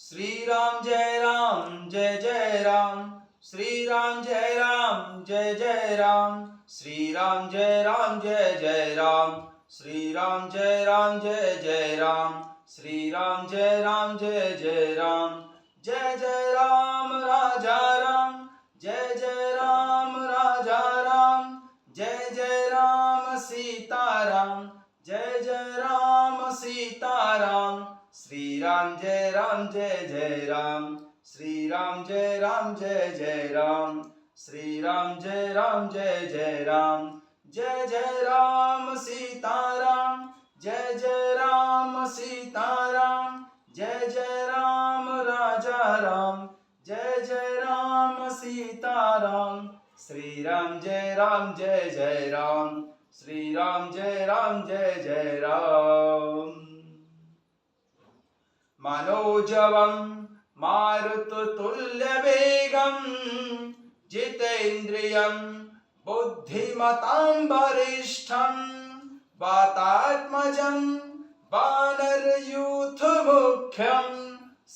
श्री राम जय राम जय जय राम। श्री राम जय राम जय जय राम। श्री राम जय राम जय जय राम। श्री राम जय राम जय जय राम। श्री राम जय राम जय जय राम। जय जय राम राजा राम। जय जय राम राजा राम। जय जय राम सीताराम। जय जय राम सीताराम। श्री राम जय राम जय जय राम। श्री राम जय राम जय जय राम। श्री राम जय राम जय जय राम। जय जय राम सीताराम। जय जय राम सीताराम। जय जय राम राजा राम। जय जय राम सीताराम। श्री राम जय राम जय जय राम। श्री राम जय राम जय जय राम। मनोजवं मारुततुल्यवेगं जितेन्द्रियं बुद्धिमतां वरिष्ठं वातात्मजं वानरयूथमुख्यं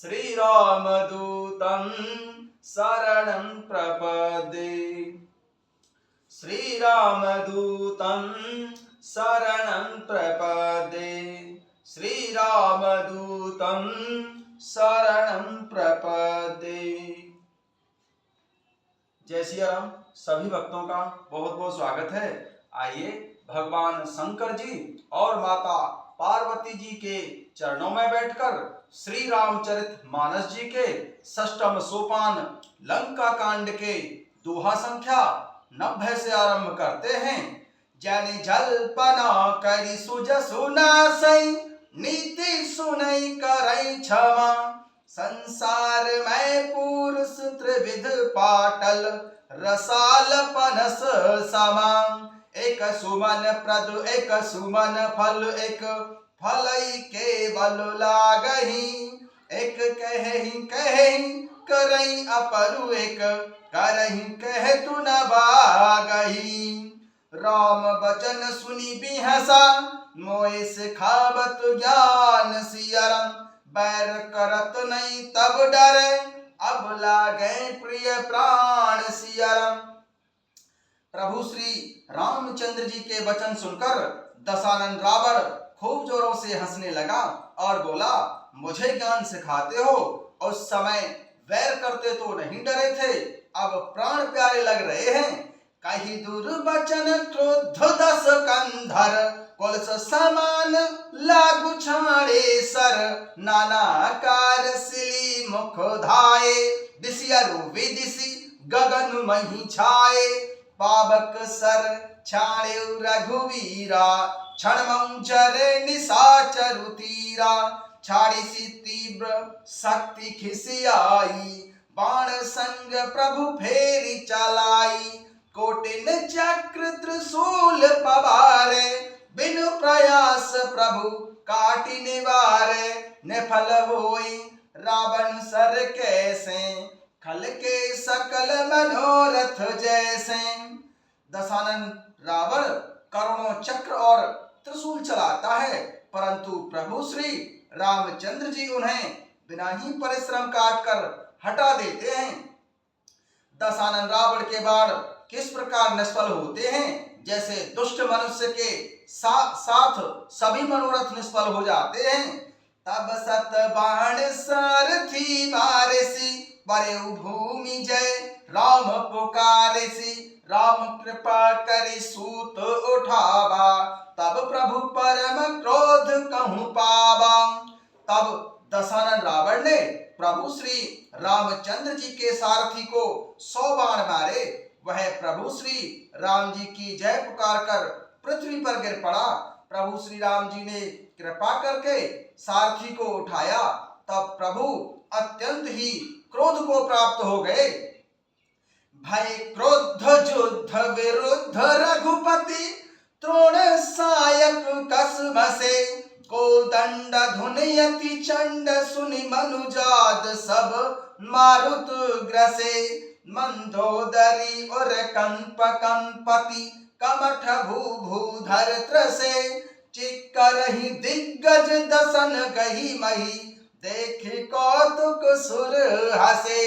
श्रीरामदूतं शरणं प्रपद्ये। श्रीरामदूतं शरणं प्रपद्ये। श्रीरामदूतं शरणं प्रपद्ये। जय श्री राम। सभी भक्तों का बहुत बहुत स्वागत है। आइए भगवान शंकर जी और माता पार्वती जी के चरणों में बैठकर श्री रामचरित मानस जी के षष्ठम सोपान लंका कांड के दोहा संख्या 90 से आरंभ करते हैं। जनि जल्पना करि सुजसु नासै नीति सुनै करै क्षमा। संसार में पुरुष त्रिविध पाटल रसाल पनस समा। एक सुमन प्रद एक सुमन फल एक फलई केवल लागही। एक कहहि कहहि करई अपरु एक करहि कहतु न बागही। राम बचन सुनी बिहसा मोए सिखावत ज्ञान सियरम। बैर करत नहीं तब डरे अब लागे प्रिय प्राण सियरम। प्रभु श्री रामचंद्र जी के वचन सुनकर दशानन रावण खूब जोरों से हंसने लगा और बोला, मुझे ज्ञान सिखाते हो, उस समय वैर करते तो नहीं डरे थे, अब प्राण प्यारे लग रहे हैं। कही दुर्वचन क्रोध दस कंधर कुलस समान लागु छाड़े सर। नाना कार सिली मुख धाये दिसियरु विदिसी गगन मही छाए। पावक सर छाड़े रघुवीरा क्षणमं जरे निशाचरु तीरा। छाड़ी सी तीव्र शक्ति खिसियाई बाण संग प्रभु फेरी चलाई। कोटिन चक्र त्रिशूल पवारे बिनु प्रयास प्रभु काटि निवारे। निफल होई रावण सर कैसे खल के सकल मनोरथ जैसे। दशानन रावण करोड़ों चक्र और त्रिशूल चलाता है, परंतु प्रभु श्री रामचंद्र जी उन्हें बिना ही परिश्रम काटकर हटा देते हैं। दशानन रावण के बाण किस प्रकार निष्फल होते हैं, जैसे दुष्ट मनुष्य के साथ सभी मनोरथ निष्फल हो जाते हैं। तब सत बाण सारथी मारेसी बरेउ भूमि जय राम पुकारेसी। राम कृपा करि सूत उठावा तब प्रभु परम क्रोध कहूँ पावा। तब दशानन रावण ने प्रभु श्री रामचंद्र जी के सारथी को 100 बाण मारे। वह प्रभु श्री राम जी की जय पुकार कर पृथ्वी पर गिर पड़ा। प्रभु श्री राम जी ने कृपा करके सारथी को उठाया। तब प्रभु अत्यंत ही क्रोध को प्राप्त हो गए। भय क्रोध युद्ध विरुद्ध रघुपति त्रोण सायक कसमसे। को दंड धुनयति चंड सुनि मनुजाद सब मारुत ग्रसे। मंदोदरी और कंप कंपति कमठ भू भूधर त्रसे। चिक्करहि दिग्गज दसन गही मही देखी कौतुक सुर हसे,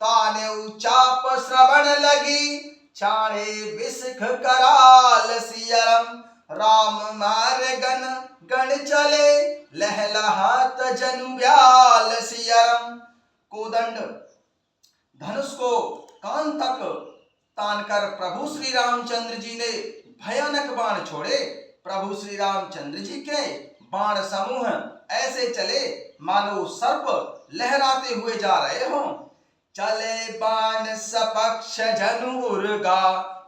ताने चाप श्रवण लगी, चाणे विसख कराल सियरम। राम मार गन गण चले, लहलहात जनु ब्याल सियरम। कोदंड धनुष को कान तक तानकर प्रभु श्री रामचंद्र जी ने भयानक बाण छोड़े। प्रभु श्री रामचंद्र जी के बाण समूह ऐसे चले मानो सर्प लहराते हुए जा रहे हों। चले बाण सपक्ष जनु उर्गा,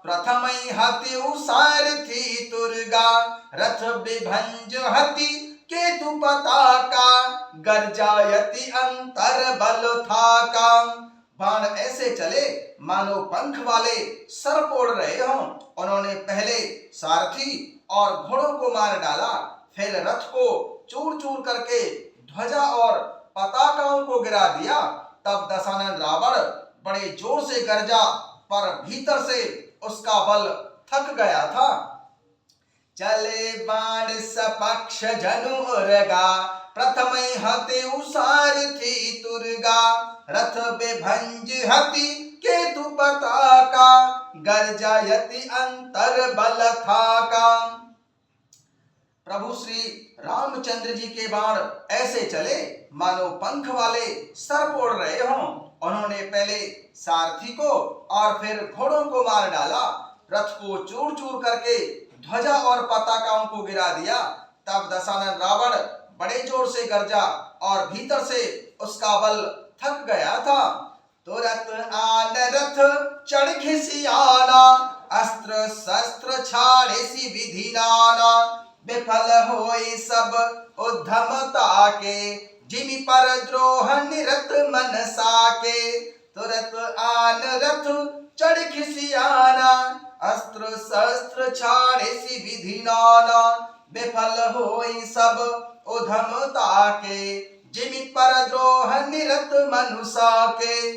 प्रथमई हत्यु सारथी तुर्गा। रथ बिभंज हति केतु पताका, गर्जायति अंतर बल थाका। बाण ऐसे चले मानो पंख वाले सर्प उड़ रहे हों। उन्होंने पहले सारथी और घोड़ों को मार डाला, फिर रथ को चूर चूर करके ध्वजा और पताकाओं को गिरा दिया। तब दशानन रावण बड़े जोर से गरजा, पर भीतर से उसका बल थक गया था। चले बाण सपक्ष जनु उर्गा, प्रथमई हत्यु सारथी तुर्गा। रथ बिभंज हति केतु पताका, गर्जायति अंतर बल थाका। प्रभु श्री रामचंद्र जी के बाण ऐसे चले मानो पंख वाले सर्प उड़ रहे हों। उन्होंने पहले सारथी को और फिर घोड़ों को मार डाला, रथ को चूर चूर करके ध्वजा और पताकाओं को गिरा दिया। तब दशानन रावण बड़े जोर से गरजा और भीतर से उसका बल थक गया था। तुरत आन रथ चढ़ खिसियाना, अस्त्र शस्त्र छाड़े सी विधि नाना। विफल होई सब उद्यमता के, जिमि पर द्रोह निरत मन साके। तुरत आन रथ चढ़ खिसियाना, अस्त्र शस्त्र छाड़े सी विधि नाना। विफल होई सब उद्यमता के, जिमि पर द्रोह निरत मनुषा के।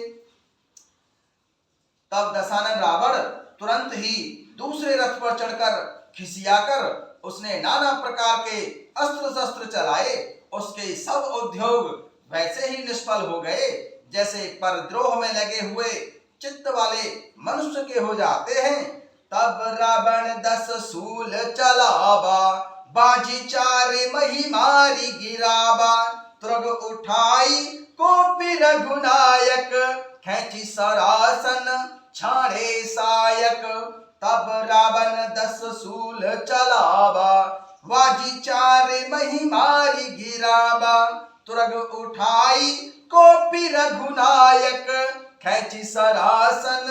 तब दशानन रावण तुरंत ही दूसरे रथ पर चढ़कर खिसियाकर उसने नाना प्रकार के अस्त्र शस्त्र चलाए। उसके सब उद्योग वैसे ही निष्फल हो गए जैसे परद्रोह में लगे हुए चित्त वाले मनुष्य के हो जाते हैं। तब रावण 10 सूल चलावा, बाजी 4 मही मारी गिरावा। तुरग उठाई कोपी रघुनायक, खेची सरासन छाड़े सायक। तब रावण 10 सूल चलावा, बाजी 4 मही मारी गिरावा। तुरग उठाई कोपी रघुनायक, खेची सरासन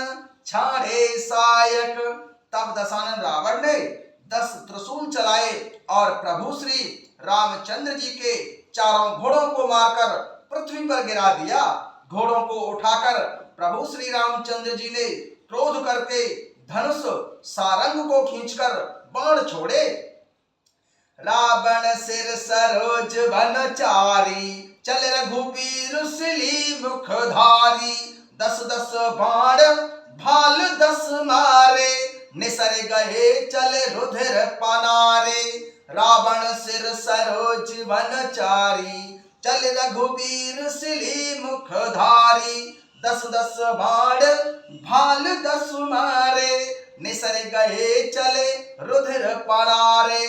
छाड़े सायक। तब दशानन रावण ने 10 त्रिशूल चलाए और प्रभु श्री रामचंद्र जी के चारों घोड़ों को मारकर पृथ्वी पर गिरा दिया। घोड़ों को उठाकर प्रभु श्री रामचंद्र जी ने क्रोध करके धनुष सारंग को खींचकर बाण छोड़े। रावण सिर सरोज वनचारी, चल रघुबीर सिली मुखधारी। 10 बाण भाल 10 मारे, निसर गए चले रुधिर पनारे। रावण सिर सरोज वनचारी, चल रघुबीर सिली मुखधारी। 10 बाण भाल 10 मारे, निसर गए चले रुधिर पनारे।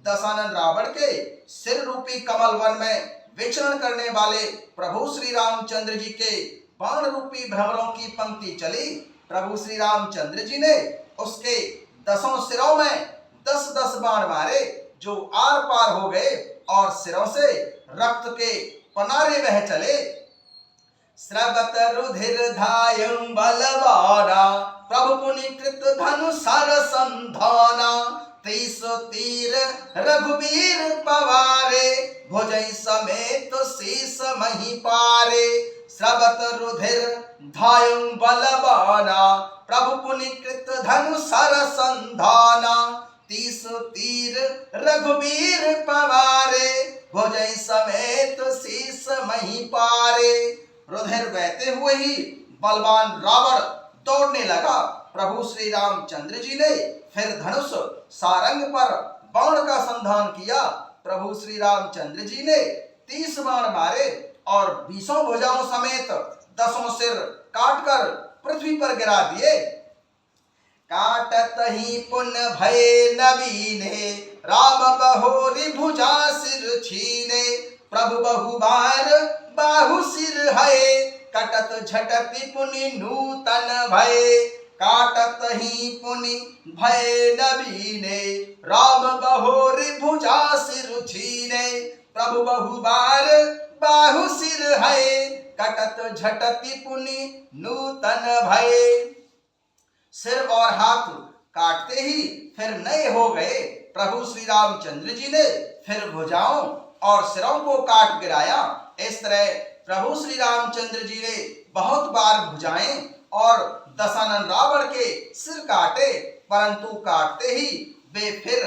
दशानन रावण के सिर रूपी कमल वन में विचरण करने वाले प्रभु श्री रामचंद्र जी के बाण रूपी भ्रमरों की पंक्ति चली। प्रभु श्री रामचंद्र जी ने उसके 10 सिरों में 10 बाण मारे, जो आर पार हो गए और सिरों से रक्त के पनारे बह चले। स्रवत रुधिर धायं बलवाना, प्रभु पुनि कृत धनु सर संधाना। 30 तीर रघुबीर पवारे, भुजै समेत शीस मही पारे। स्रवत रुधिर धायं बलवाना, प्रभु पुनि कृत धनु सर संधाना। 30 तीर रघुबीर पवारे, भुजै समेत शीस मही पारे। रुधिर बहते हुए ही बलवान रावण दौड़ने लगा। प्रभु श्री रामचंद्र जी ने फिर धनुष सारंग पर बाण का संधान किया। प्रभु श्री रामचंद्र जी ने 30 बाण मारे और 20 भुजाओं समेत 10 सिर काटकर पृथ्वी पर गिरा दिए। काटत ही पुण्य भय नवीने, राम बहोरी भुजा सिर छीने। प्रभु बहु बार बाहु सिर है, कटत झटति पुनि नूतन भय। काटत ही पुनि भय नवीने, राम बहोरी भुजा सिर छीने। प्रभु बहु बार बाहु सिर है, कटत झटति पुनि नूतन भय। सिर और हाथ काटते ही फिर नए हो गए। प्रभु श्री रामचंद्र जी ने फिर भुजाओं और सिरों को काट गिराया। इस तरह प्रभु श्री रामचंद्र जी ने बहुत बार भुजाएं और दशानन रावण के सिर काटे, परंतु काटते ही वे फिर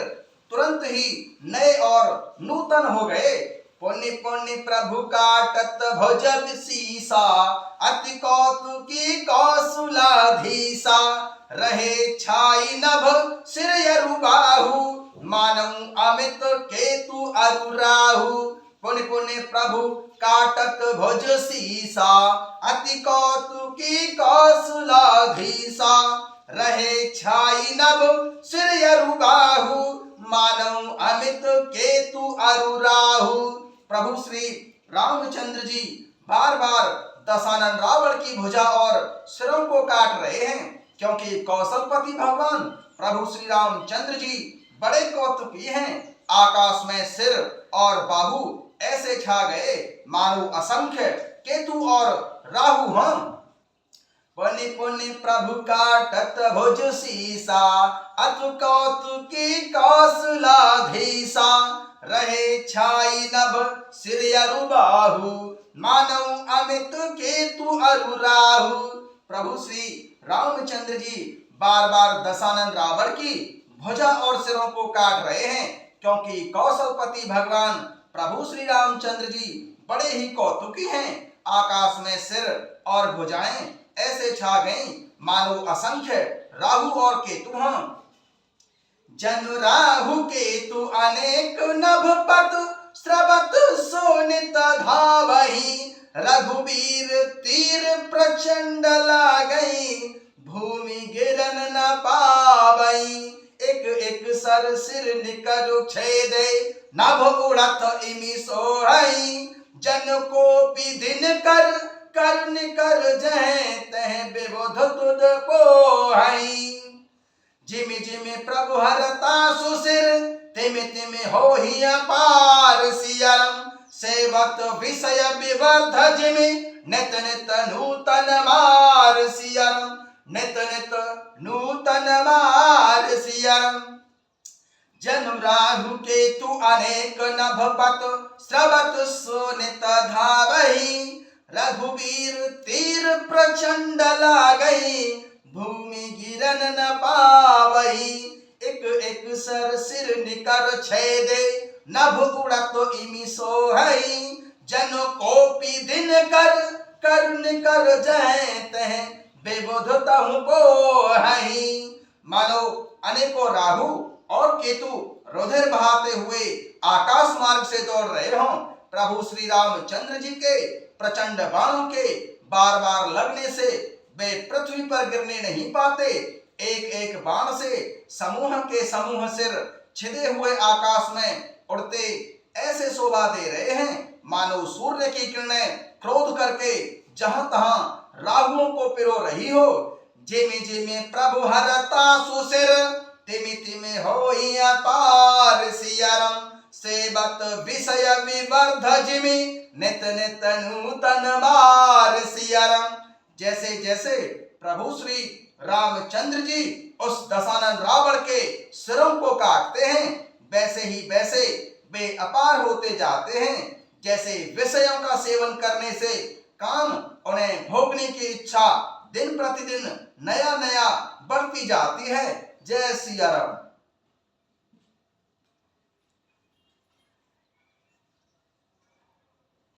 तुरंत ही नए और नूतन हो गए। पुण्य पुण्य प्रभु काटत भुज विशीसा, अति कौतुकी कौशलाधीसा। रहे छाई नभ सिर यरु बाहु, मानव अमित केतु अरु राहु। पुण्य पुण्य प्रभु काटत भुज शीसा, अति कौतुकी कौशलाधीसा। रहे छाई नभ सिर यरु बाहु, मानव अमित केतु अरु राहु। प्रभु श्री रामचंद्र जी बार बार दशानन रावण की भुजा और सिरों को काट रहे हैं, क्योंकि कौशलपति भगवान प्रभु श्री रामचंद्र जी बड़े कौतुकी हैं। आकाश में सिर और बाहु ऐसे छा गए मानो असंख्य केतु और राहु हैं। पुण्य पुण्य प्रभु काटत भुज शीसा, अतु कौतुकी कौशलाधीसा। रहे छाई नभ सिर यरु बाहु, मानव अमित केतु अरु राहु। प्रभु श्री रामचंद्र जी बार बार दशानन रावण की भुजा और सिरों को काट रहे हैं, क्योंकि कौशलपति भगवान प्रभु श्री रामचंद्र जी बड़े ही कौतुकी हैं। आकाश में सिर और भुजाएं ऐसे छा गईं मानो असंख्य राहु और केतु हैं। जनु राहु केतु अनेक नभपत, स्रवत सोनित धावहि। रघुबीर तीर प्रचंड लागई, भूमि गिरन न पावई। एक एक सर सिर निकर छेदे, नभ उड़त इमि सोहई। जन को विधिन कर कर निकर जह, तह विबुध तुद पोहई। जिमि जिमि प्रभु हरता सुसिर, तिमि तिमि होहि अपार सियरम। सेवत विषय विवर्ध जिमि, नित नित नूतन मार सियरम। नित नित नूतन मार सियरम। जनु राहु केतु अनेक नभपत, स्रवत सोनित धावहि। रघुबीर तीर प्रचंड लागई, भूमि गिरन न पावई। एक एक सर सिर निकर छेदे, नभ उड़त इमि सोहई। जन कोपि दिन कर कर निकर जह, तह विबुध तहु पोहई। मानो अनेकों राहु और केतु रुधिर बहाते हुए आकाश मार्ग से दौड़ रहे हों। प्रभु श्री रामचंद्र जी के प्रचंड बाणों के बार बार लगने से वे पृथ्वी पर गिरने नहीं पाते। एक एक बाण से समूह के समूह सिर छिदे हुए आकाश में उड़ते ऐसे शोभा दे रहे हैं मानो सूर्य की किरणें क्रोध करके जहां तहां राहुओं को पिरो रही हो। जिमि जिमि प्रभु हरता सुसिर, तिमि तिमि होहि अपार सियरम। सेवत विषय विवर्ध जिमि, नित नित नूतन मार सियरम। जैसे जैसे प्रभु श्री रामचंद्र जी उस दशानन रावण के सिरों को काटते हैं, वैसे ही वैसे वे अपार होते जाते हैं। जैसे विषयों का सेवन करने से काम उन्हें भोगने की इच्छा दिन प्रतिदिन नया नया बढ़ती जाती है। जय सिया राम।